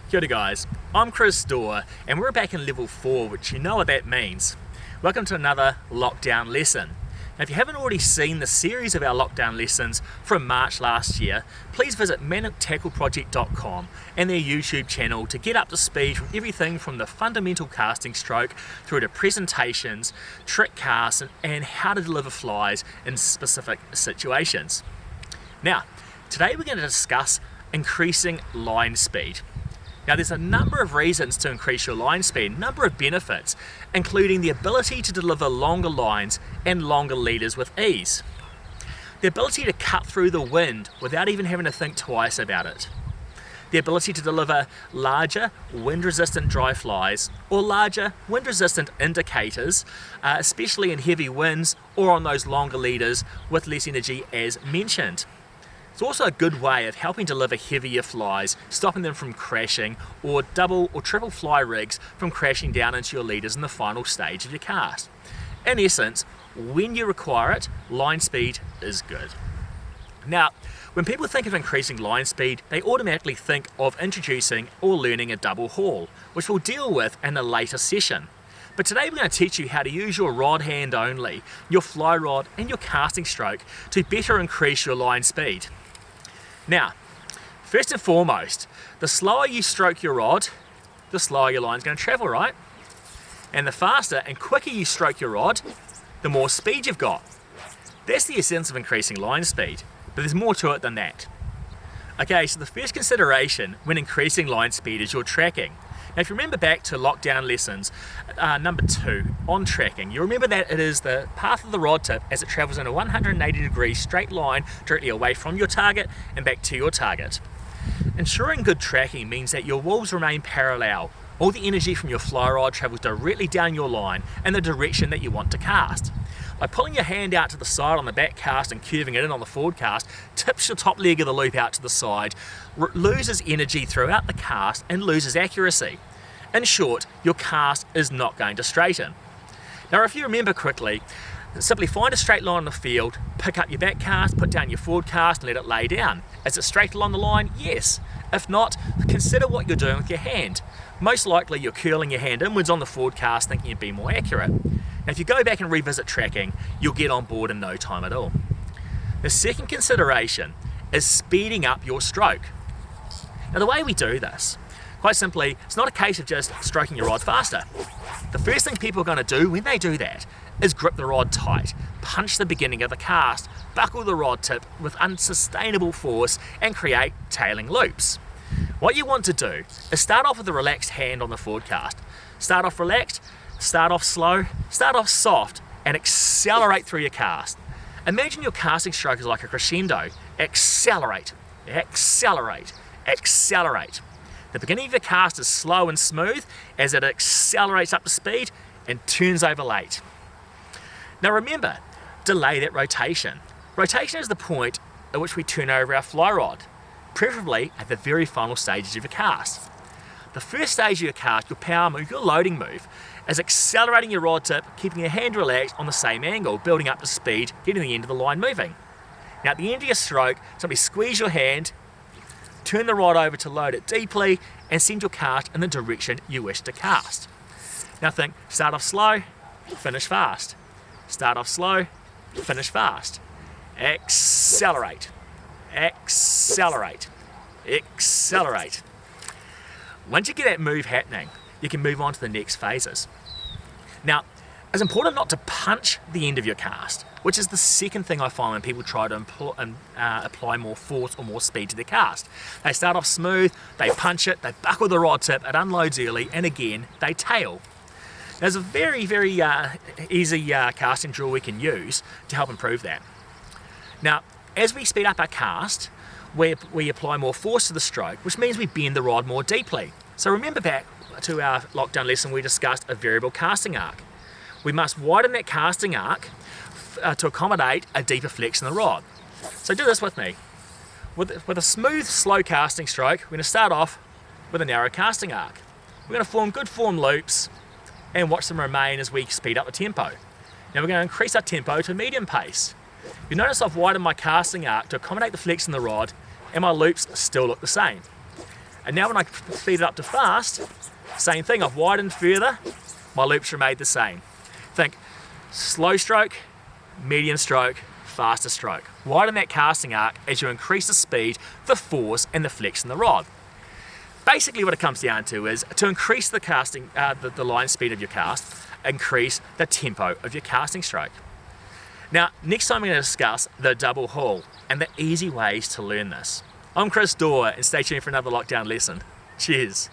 Kia ora guys, I'm Chris Dore and we're back in level 4, which you know what that means. Welcome to another lockdown lesson. Now if you haven't already seen the series of our lockdown lessons from March last year, please visit manicproject.com and their YouTube channel to get up to speed with everything from the fundamental casting stroke through to presentations, trick casts and how to deliver flies in specific situations. Now, today we're going to discuss increasing line speed. Now there's a number of reasons to increase your line speed, a number of benefits, including the ability to deliver longer lines and longer leaders with ease. The ability to cut through the wind without even having to think twice about it. The ability to deliver larger wind-resistant dry flies or larger wind-resistant indicators, especially in heavy winds or on those longer leaders with less energy as mentioned. It's also a good way of helping deliver heavier flies, stopping them from crashing, or double or triple fly rigs from crashing down into your leaders in the final stage of your cast. In essence, when you require it, line speed is good. Now, when people think of increasing line speed, they automatically think of introducing or learning a double haul, which we'll deal with in a later session. But today we're going to teach you how to use your rod hand only, your fly rod and your casting stroke to better increase your line speed. Now, first and foremost, the slower you stroke your rod, the slower your line's going to travel, right? And the faster and quicker you stroke your rod, the more speed you've got. That's the essence of increasing line speed, but there's more to it than that. Okay, so the first consideration when increasing line speed is your tracking. Now if you remember back to lockdown lessons, number 2, on tracking, you remember that it is the path of the rod tip as it travels in a 180 degree straight line directly away from your target and back to your target. Ensuring good tracking means that your walls remain parallel. All the energy from your fly rod travels directly down your line in the direction that you want to cast. By pulling your hand out to the side on the back cast and curving it in on the forward cast, tips your top leg of the loop out to the side, loses energy throughout the cast and loses accuracy. In short, your cast is not going to straighten. Now if you remember quickly, simply find a straight line on the field, pick up your back cast, put down your forward cast and let it lay down. Is it straight along the line? Yes. If not, consider what you're doing with your hand. Most likely you're curling your hand inwards on the forward cast thinking you'd be more accurate. Now if you go back and revisit tracking, you'll get on board in no time at all. The second consideration is speeding up your stroke. Now the way we do this, quite simply, it's not a case of just stroking your rod faster. The first thing people are going to do when they do that is grip the rod tight, punch the beginning of the cast, buckle the rod tip with unsustainable force and create tailing loops. What you want to do is start off with a relaxed hand on the forward cast. Start off relaxed, start off slow, start off soft and accelerate through your cast. Imagine your casting stroke is like a crescendo. Accelerate, accelerate, accelerate. The beginning of your cast is slow and smooth as it accelerates up to speed and turns over late. Now remember, delay that rotation. Rotation is the point at which we turn over our fly rod, preferably at the very final stages of your cast. The first stage of your cast, your power move, your loading move, is accelerating your rod tip, keeping your hand relaxed on the same angle, building up to speed, getting the end of the line moving. Now at the end of your stroke, simply squeeze your hand, turn the rod over to load it deeply and send your cast in the direction you wish to cast. Now think, start off slow, finish fast. Start off slow, finish fast. Accelerate, accelerate, accelerate. Once you get that move happening, you can move on to the next phases. Now, it's important not to punch the end of your cast, which is the second thing I find when people try to apply more force or more speed to their cast. They start off smooth, they punch it, they buckle the rod tip, it unloads early, and again, they tail. There's a very, very easy casting drill we can use to help improve that. Now, as we speed up our cast, we apply more force to the stroke, which means we bend the rod more deeply. So remember back to our lockdown lesson, we discussed a variable casting arc. We must widen that casting arc to accommodate a deeper flex in the rod. So do this with me. With a smooth, slow casting stroke, we're going to start off with a narrow casting arc. We're going to form good form loops and watch them remain as we speed up the tempo. Now we're going to increase our tempo to medium pace. You notice I've widened my casting arc to accommodate the flex in the rod and my loops still look the same. And now when I speed it up to fast, same thing, I've widened further, my loops remain the same. Think slow stroke, medium stroke, faster stroke. Widen that casting arc as you increase the speed, the force, and the flex in the rod. Basically what it comes down to is to increase the casting, the line speed of your cast, increase the tempo of your casting stroke. Now, next time we're going to discuss the double haul and the easy ways to learn this. I'm Chris Dore, and stay tuned for another lockdown lesson. Cheers.